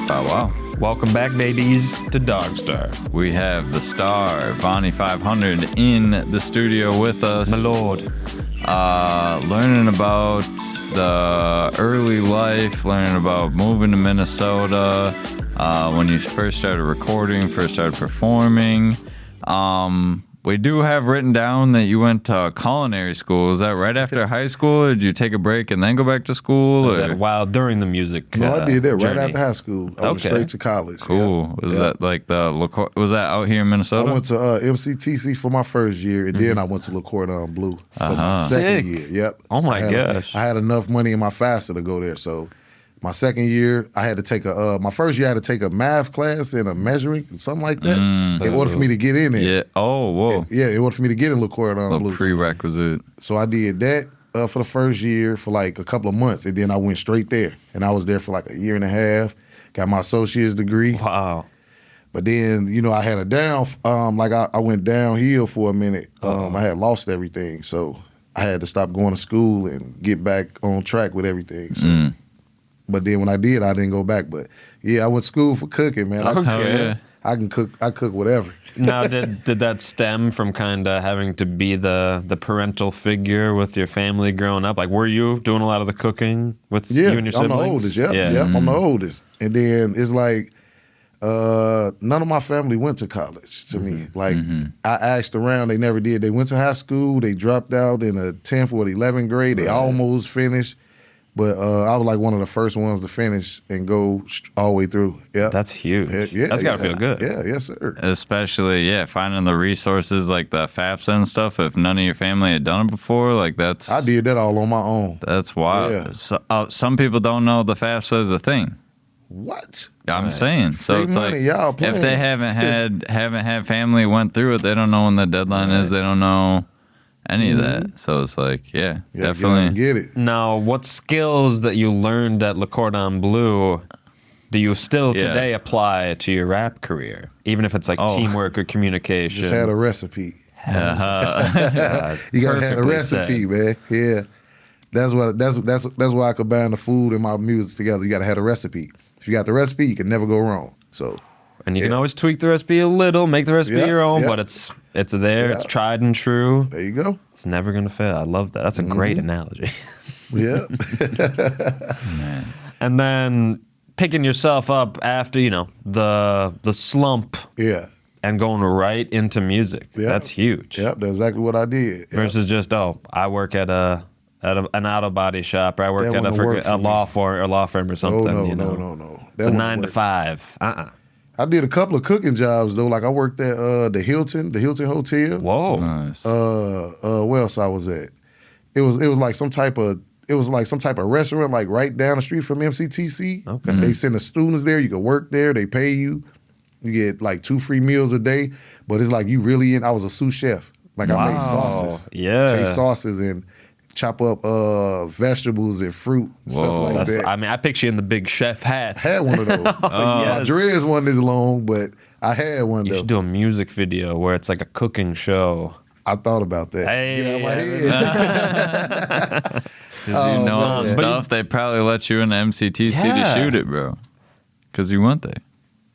Bow wow. Welcome back, babies, to DogStar. We have the star, Vonnie 500, in the studio with us. My lord. Learning about the early life, learning about moving to Minnesota, when you first started recording, first started performing. We do have written down that you went to culinary school. Is that right after high school? Or did you take a break and then go back to school? Or? While during the music no, I did that right journey. after high school. I went Okay. straight to college. Cool. Yeah. Was Yeah. that like was that out here in I Minnesota? went to MCTC for my first year, and then I went to Le Cordon Bleu for the second Sick. year. Yep. Oh my I had gosh. I had enough money in my FAFSA to go there. So my second year, I had to take my first year I had to take a math class and a measuring, something like that, in order for me to get in there. Yeah. Oh, whoa. Yeah, in order for me to get in Le Cordon A Bleu. prerequisite. So I did that for the first year for like a couple of months, and then I went straight there. And I was there for like a year and a half, got my associate's degree. Wow. But then, I had a down, I went downhill for a minute. I had lost everything. So I had to stop going to school and get back on track with everything. So, But then when I did, I didn't go back. But yeah, I went to school for cooking, man. Okay. Hell yeah. I can cook. I cook whatever. Now, did that stem from kind of having to be the parental figure with your family growing up? Like, were you doing a lot of the cooking with Yeah, you and your siblings? I'm the oldest. Yep, Yeah. yep, I'm the oldest. And then it's like none of my family went to college. To me, like I asked around, they never did. They went to high school. They dropped out in the 10th or the 11th grade. They almost finished, but I was like one of the first ones to finish and go all the way through. Yeah, That's huge. Yeah, That's got to feel good. Yeah, yes, sir. Especially, finding the resources like the FAFSA and stuff. If none of your family had done it before, like that's I did that all on my own. That's wild. Yeah. So, some people don't know the FAFSA is a thing. What? I'm saying. So Free it's money, like y'all if playing. they haven't had family went through it, they don't know when the deadline is. They don't know any of that. So it's like, Yeah, definitely. get it. Now, what skills that you learned at Le Cordon Bleu do you still today apply to your rap career? Even if it's like teamwork or communication? Just had a recipe. God, You gotta have a perfectly recipe, said. man. Yeah, that's why I combine the food and my music together. You gotta have a recipe. If you got the recipe, you can never go wrong. So, And you can always tweak the recipe a little, make the recipe Yeah, your own, yeah. but it's there, it's Yeah. tried and true. there you go. It's never gonna fail. I love that. That's a great analogy. Yeah. And then picking yourself up after, the slump Yeah. and going right into music. Yeah. That's huge. Yep, that's exactly what I did. Yep. Versus just, I work at an auto body shop, or I work That at wouldn't work for a me. law firm or No, something. no. The wouldn't 9 to work. 5. I did a couple of cooking jobs though. Like I worked at the Hilton Hotel. Whoa. Nice. Where else I was at? It was like some type of it was like some type of restaurant like right down the street from MCTC. Okay. They send the students there. You can work there. They pay you. You get like 2 free meals a day. But it's like you really I was a sous chef. Like I make sauces. Yeah. Taste sauces and chop up vegetables and fruit, stuff like that. I mean, I picture you in the big chef hat. I had one of those. My Yes. dreads wasn't as long, but I had one You though. should do a music video where it's like a cooking show. I thought about that. Hey, Get out my head. Because you know all the man. stuff, they probably let you in the MCTC Yeah. to shoot it, bro. Because you went there.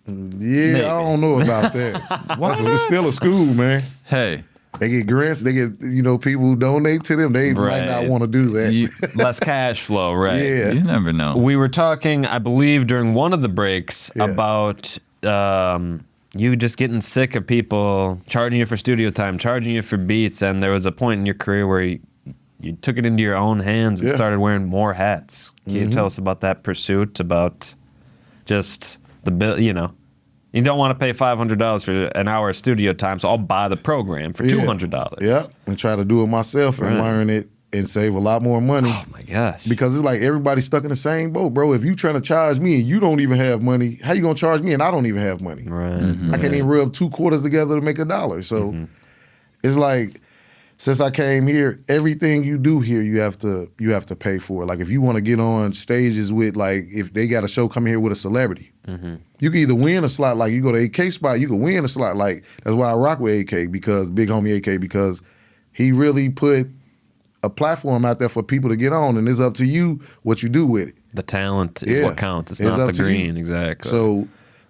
Yeah, Maybe. I don't know about that. It's still a school, man. Hey, They get grants. They get, people who donate to them. They might not Right. want to do that. you, Less cash flow, right? Yeah. you never know. We were talking, I believe, during one of the breaks Yeah. about you just getting sick of people charging you for studio time, charging you for beats, and there was a point in your career where you took it into your own hands and Yeah. started wearing more hats. Can you tell us about that pursuit, about just the bill, You don't want to pay $500 for an hour of studio time, so I'll buy the program for $200. Yeah, and try to do it myself and Right. learn it and save a lot more money. Oh my gosh. Because it's like everybody's stuck in the same boat, bro. If you trying to charge me and you don't even have money, how you gonna charge me and I don't even have money? Right. I can't even rub 2 quarters together to make $1. So it's like, since I came here, everything you do here, you have to pay for. Like if you want to get on stages with, like if they got a show coming here with a celebrity, you can either win a slot. Like you go to AK spot, you can win a slot. Like that's why I rock with AK, because big homie AK, because he really put a platform out there for people to get on, and it's up to you what you do with it. The talent is Yeah. what counts. It's It's not up the to you. green, exactly. So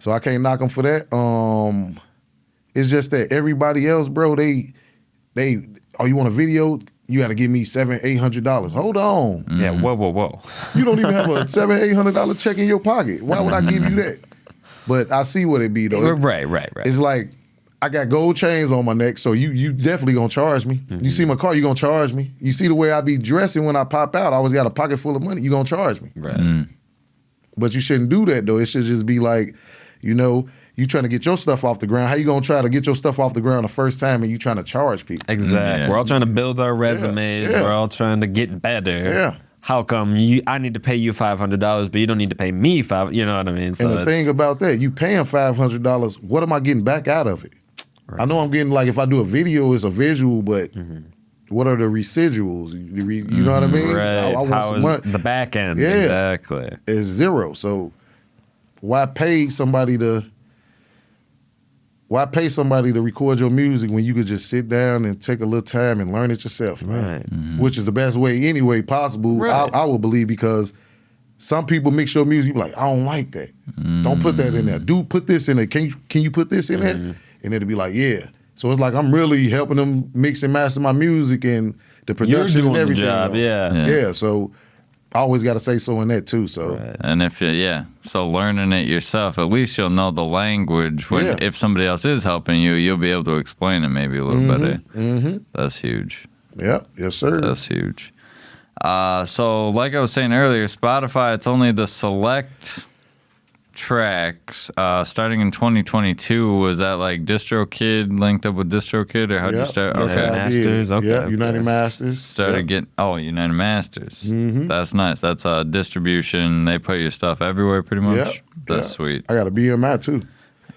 I can't knock them for that. It's just that everybody else, bro, they oh, you want a video? You got to give me $700-800. Hold on, yeah, whoa. you don't even have a $700-800 check in your pocket. Why would I give you that? But I see what it be though. Right. It's like I got gold chains on my neck, so you definitely gonna charge me. You see my car, you gonna charge me. You see the way I be dressing when I pop out, I always got a pocket full of money. You gonna charge me. Right. But you shouldn't do that though. It should just be like, you trying to get your stuff off the ground. How you gonna try to get your stuff off the ground the first time and you trying to charge people? Exactly. Yeah. We're all trying to build our resumes. Yeah. We're all trying to get better. Yeah. How come I need to pay you $500, but you don't need to pay me $500? You know what I mean? So And the thing about that, you paying $500, what am I getting back out of it? I know I'm getting, like, if I do a video, it's a visual, but what are the residuals? You know what I mean? right. I want How some is money. the back end? Yeah. Exactly. It's zero. So why pay somebody to record your music when you could just sit down and take a little time and learn it yourself, man? Right. Which is the best way anyway possible, Right. I will believe, because some people mix your music, you be like, I don't like that. Don't put that in there. Put this in there. Can you put this in there? And it'll be like, yeah. So it's like I'm really helping them mix and master my music and the You're production doing and the everything. job. Yeah. Yeah, so I always got to say so in that too. So And so learning it yourself, at least you'll know the language. Yeah. If somebody else is helping you, you'll be able to explain it maybe a little better. That's huge. yeah, yes sir. That's huge. So like I was saying earlier, Spotify, it's only the select tracks. Starting in 2022, was that like DistroKid linked up with DistroKid, or how'd you start? That's Okay. how I did. Masters, okay, Yep, United okay. Masters. Started Yep. getting United Masters. That's nice. That's a distribution. They put your stuff everywhere pretty much. Yep, That's yep. sweet. I got a BMI too.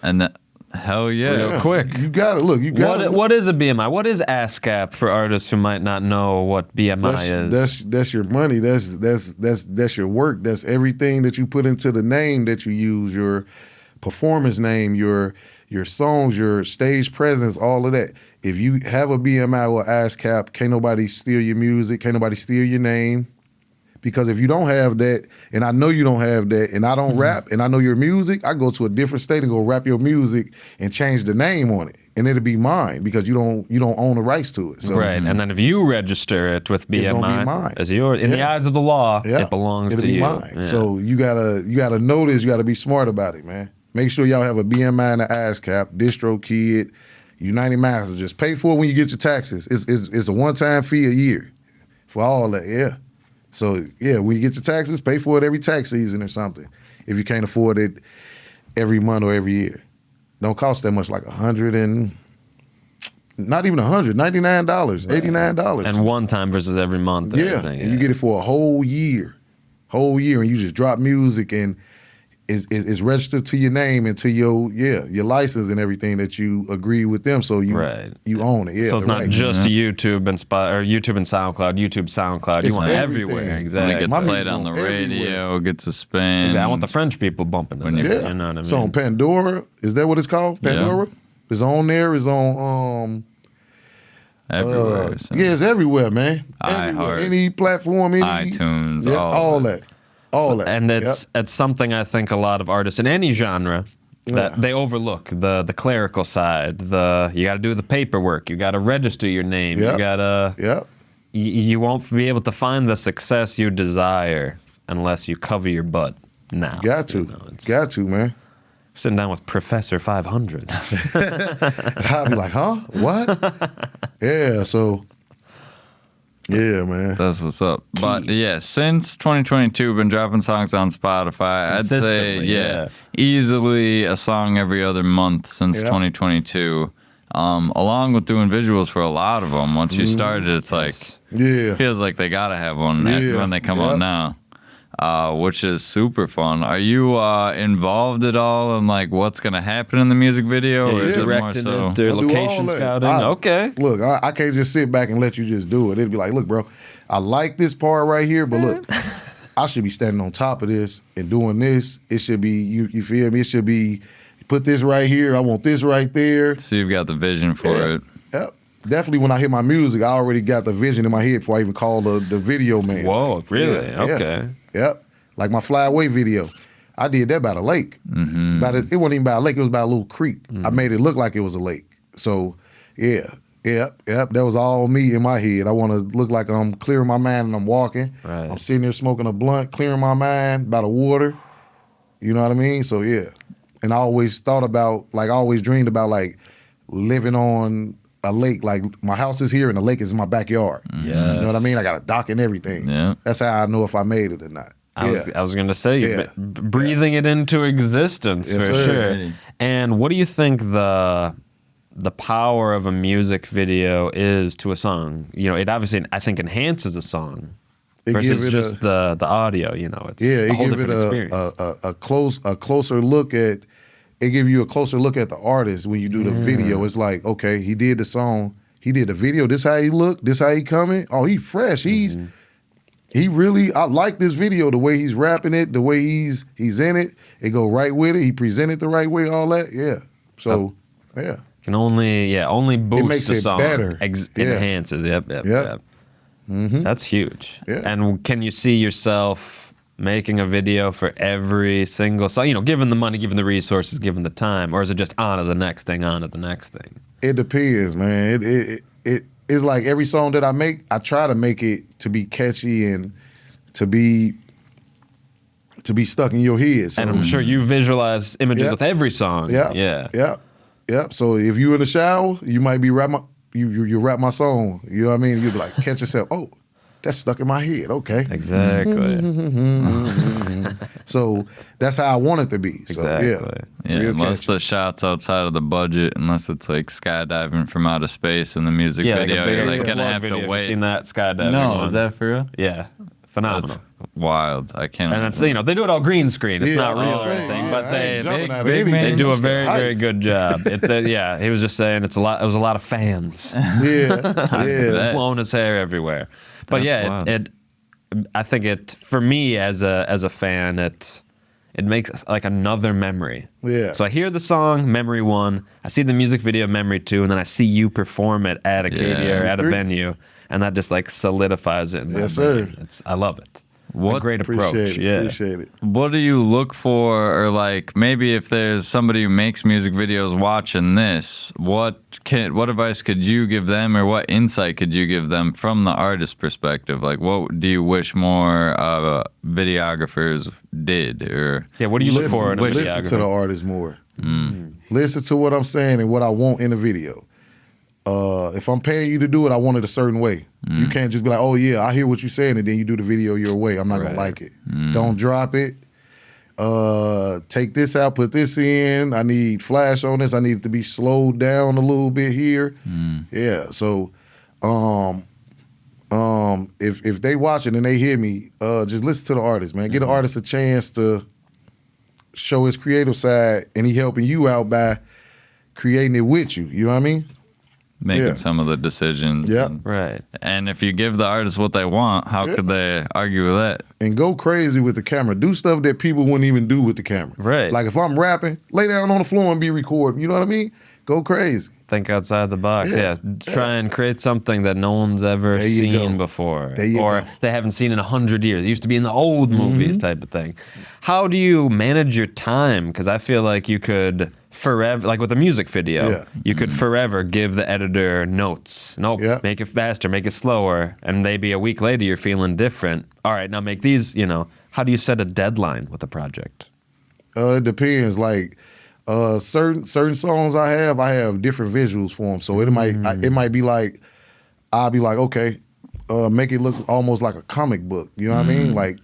And hell yeah. Real quick. You got it. Look, you got it. What is a BMI? What is ASCAP for artists who might not know what BMI is? That's your money. That's your work. That's everything that you put into the name that you use, your performance name, your songs, your stage presence, all of that. If you have a BMI or ASCAP, can't nobody steal your music, can't nobody steal your name. Because if you don't have that, and I know you don't have that, and I don't rap, and I know your music, I go to a different state and go rap your music and change the name on it, and it'll be mine because you don't own the rights to it. So Right, and then if you register it with It's gonna be BMI mine. as yours, in the Yeah. eyes of the law, yeah, it belongs it'll to be you. mine. Yeah. So you gotta know this. You gotta be smart about it, man. Make sure y'all have a BMI and an ASCAP, DistroKid, United Masters. Just pay for it when you get your taxes. It's a one-time fee a year for all that. Yeah. So yeah, when you get your taxes, pay for it every tax season or something. If you can't afford it every month or every year, don't cost that much, like $120 not even $100, $99, $89. And one time versus every month. Yeah, and you get it for a whole year, and you just drop music and it's registered to your name and to your license and everything that you agree with them. So you own it. Yeah, so it's not just YouTube and YouTube and SoundCloud. It's you want it everything. everywhere. When Exactly. it gets My played music's on the on radio, everywhere. gets a spin. Exactly. I want the French people bumping it. Yeah. You know what I mean? So on Pandora, is that what it's called? Pandora? It's on there. It's on everywhere. yeah, it's everywhere, man. Everywhere. iHeart. Any platform, any iTunes, all that. All that. And it's something I think a lot of artists in any genre that they overlook, the clerical side. You got to do the paperwork. You got to register your name. Yep. You got to. You won't be able to find the success you desire unless you cover your butt now. Got to. Got to, man. Sitting down with Professor 500. I'd be like, huh? What? Yeah, so yeah, man. That's what's up. But yeah, since 2022, been dropping songs on Spotify. I'd say, Consistently, easily a song every other month since 2022. Along with doing visuals for a lot of them. Once you started, it's like, it feels like they gotta have one when they come out now. Which is super fun. Are you involved at all in like what's gonna happen in the music video? Or is it more directing so? it, location scouting. Okay. Look, I can't just sit back and let you just do it. It'd be like, look, bro, I like this part right here, but look, I should be standing on top of this and doing this. It should be, you feel me? It should be, put this right here. I want this right there. So you've got the vision for it. Yep. Definitely when I hear my music, I already got the vision in my head before I even call the video man. Whoa, really? Yeah, Okay. Yep. Like my Fly Away video. I did that by the lake. Mm-hmm. It wasn't even by a lake, it was by a little creek. I made it look like it was a lake. So, yep. That was all me in my head. I want to look like I'm clearing my mind and I'm walking. Right. I'm sitting there smoking a blunt, clearing my mind by the water. You know what I mean? So, yeah. And I always thought about, like, I always dreamed about, like, living on a lake. Like, my house is here and the lake is in my backyard. Yes. You know what I mean? I got a dock and everything. Yeah. That's how I know if I made it or not. I was going to say, you're breathing it into existence Yes, for sir. sure. And what do you think the power of a music video is to a song? You know, it obviously, I think, enhances a song versus just the audio. You know, it's a whole different experience. A closer look at. It give you a closer look at the artist when you do the video. It's like, okay, he did the song, he did the video. This how he look. This how he coming. Oh, he fresh. He really. I like this video. The way he's rapping it. The way he's in it. It go right with it. He presented the right way. All that. Yeah. So yeah. Can only boost makes the it song. better. Enhances. Yep. Mm-hmm. That's huge. Yeah. And can you see yourself making a video for every single song? You know, given the money, given the resources, given the time, or is it just on to the next thing, on to the next thing? It depends, man. It's like every song that I make, I try to make it to be catchy and to be stuck in your head. So, And I'm sure you visualize images with every song. Yeah. So if you in the shower, you might be you rap my song. You know what I mean? You'll be like, catch yourself. Oh, that's stuck in my head. Okay. Exactly. So that's how I want it to be. So, Exactly. Yeah, real unless catchy. the shot's outside of the budget, unless it's like skydiving from outer space in the music Yeah, like video, a big you're like Extra gonna Plug have video. to Have you wait. seen that skydiving No, one? is that for real? Yeah. Phenomenal. That's wild. I can't. And it's, you know, they do it all green screen. It's not real or anything, but they big do a man. very, very Heights. good job. It's he was just saying it was a lot of fans. Yeah. Blowing his hair everywhere. But That's wild. I think for me as a fan, it makes like another memory. Yeah. So I hear the song, memory one. I see the music video, memory two, and then I see you perform it at Acadia or at a Three. venue, and that just like solidifies it in my Yes, brain. sir. I love it. What a great approach. Appreciate it. Yeah. Appreciate it. What do you look for, or like maybe if there's somebody who makes music videos watching this, what advice could you give them, or what insight could you give them from the artist perspective? Like, what do you wish more videographers did, or What do you look for in a Listen videographer? to the artist more. Listen to what I'm saying and what I want in the video. If I'm paying you to do it, I want it a certain way. You can't just be like, oh yeah, I hear what you're saying, and then you do the video your way. I'm not gonna like it. Don't drop it. take this out, put this in. I need flash on this. I need it to be slowed down a little bit here. Yeah. So, if they watch it and they hear me, just listen to the artist, man. Get an artist a chance to show his creative side, and he helping you out by creating it with you. You know what I mean? Making some of the decisions. Yeah. Right. And if you give the artist what they want, how could they argue with that? And go crazy with the camera. Do stuff that people wouldn't even do with the camera. Right. Like if I'm rapping, lay down on the floor and be recording. You know what I mean? Go crazy. Think outside the box. Yeah. Try and create something that no one's ever There you seen go. before. There you or go. they haven't seen in 100 years. It used to be in the old movies type of thing. How do you manage your time? Because I feel like you could forever, like with a music video, you could forever give the editor notes. Nope, make it faster, make it slower. And maybe a week later you're feeling different. All right, now make these, how do you set a deadline with a project? It depends. Like certain songs I have different visuals for them. So it might be like, I'll be like, okay, make it look almost like a comic book. You know what I mean? Like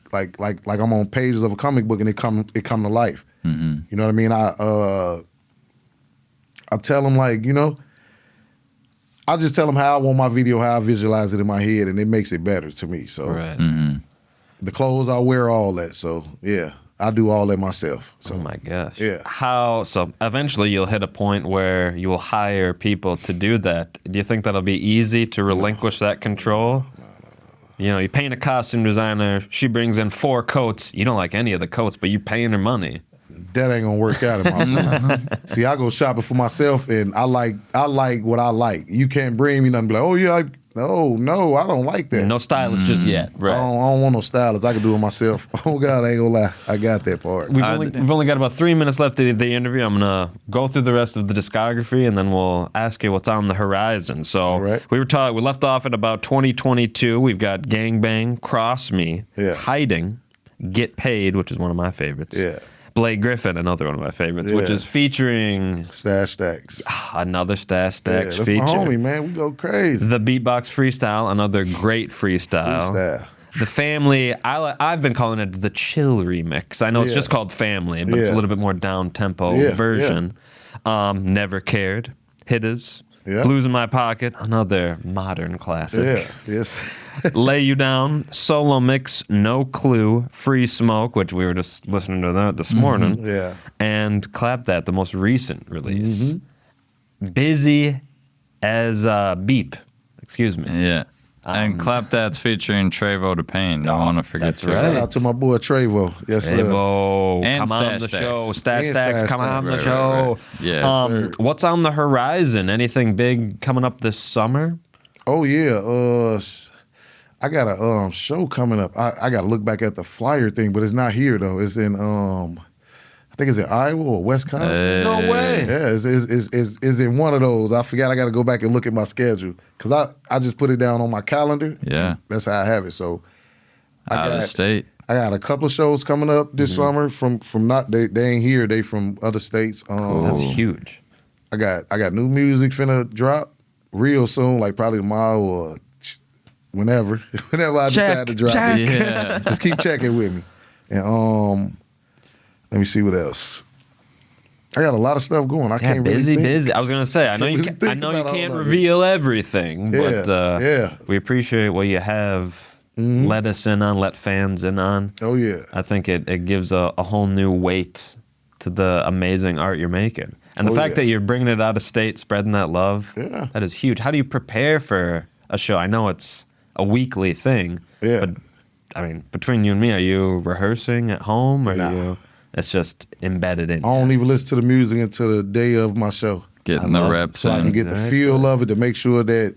I'm on pages of a comic book and it come to life. You know what I mean? I tell them like, I just tell them how I want my video, how I visualize it in my head, and it makes it better to me. So the clothes I wear, all that. So yeah, I do all that myself. So. Oh my gosh. Yeah. So eventually you'll hit a point where you will hire people to do that. Do you think that'll be easy to relinquish that control? You paying a costume designer, she brings in 4 coats. You don't like any of the coats, but you paying her money. That ain't gonna work out in my life. See, I go shopping for myself, and I like what I like. You can't bring me nothing. Be like, oh yeah, no, I don't like that. No stylist just yet, right? I don't want no stylist. I can do it myself. Oh God, I ain't gonna lie, I got that part. We've only got about 3 minutes left of the interview. I'm gonna go through the rest of the discography, and then we'll ask you what's on the horizon. So we left off at about 2022. We've got Gangbang, Cross Me, Hiding, Get Paid, which is one of my favorites. Yeah. Blake Griffin, another one of my favorites, which is featuring Stash Stacks. Another Stash Stacks that's feature. my homie, man. We go crazy. The Beatbox Freestyle, another great freestyle. The Family, I've been calling it the chill remix. I know it's just called Family, but it's a little bit more down-tempo version. Never Cared, Hitters, Blues in My Pocket, another modern classic. Yeah, yes. Lay You Down, Solo Mix, No Clue, Free Smoke, which we were just listening to that this morning. Yeah. And Clap That, the most recent release. Busy as Beep. Excuse me. Yeah. And Clap That's featuring Trevo to Pain. Don't want to forget that's to. right. Shout out to my boy Trevo. Yes, sir. Trevo, And come on the Stash show. Stacks. Stash And Stacks, Stash come on the Stacks. show. Yeah, sir. What's on the horizon? Anything big coming up this summer? Oh yeah. I got a show coming up. I got to look back at the flyer thing, but it's not here though. It's in I think it's in Iowa or Wisconsin. No way. Yeah, it's in one of those. I forgot. I got to go back and look at my schedule because I just put it down on my calendar. Yeah. That's how I have it. So Out of state. I got a couple of shows coming up this summer from not they ain't here. They from other states. That's huge. I got new music finna drop real soon, like probably tomorrow or whenever I decide to drop it. Yeah. Just keep checking with me. And let me see what else. I got a lot of stuff going. I can't really think. Busy. I was gonna say, I know you can't reveal everything, but we appreciate what you have. Let us in on, let fans in on. Oh yeah. I think it gives a whole new weight to the amazing art you're making. And the fact that you're bringing it out of state, spreading that love, that is huge. How do you prepare for a show? I know it's a weekly thing, but I mean, between you and me, are you rehearsing at home, or it's just embedded in? I don't even listen to the music until the day of my show. Getting the reps so I can get the feel of it to make sure that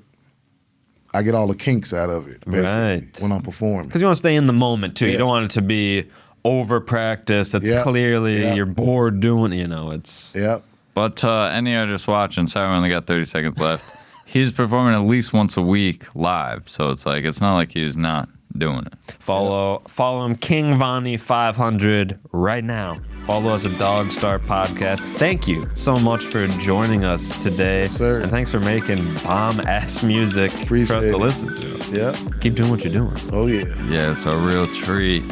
I get all the kinks out of it, basically, when I'm performing. Because you want to stay in the moment too. You don't want it to be over practice. It's clearly you're bored doing. It's. Yep. But any artist watching, sorry, we only got 30 seconds left. He's performing at least once a week live, so it's not like he's not doing it. Follow him, King Vonnie 500 right now. Follow us at DogStar Podcast. Thank you so much for joining us today. Yes, sir. And thanks for making bomb-ass music for us Appreciate to it. listen to. Yeah. Keep doing what you're doing. Oh, yeah. Yeah, it's a real treat.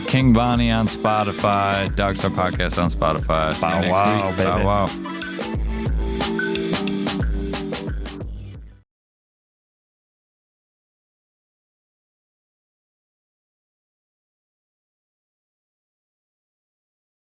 King Vonnie on Spotify, DogStar Podcast on Spotify. See you Bow next wow, week. baby. Bow wow.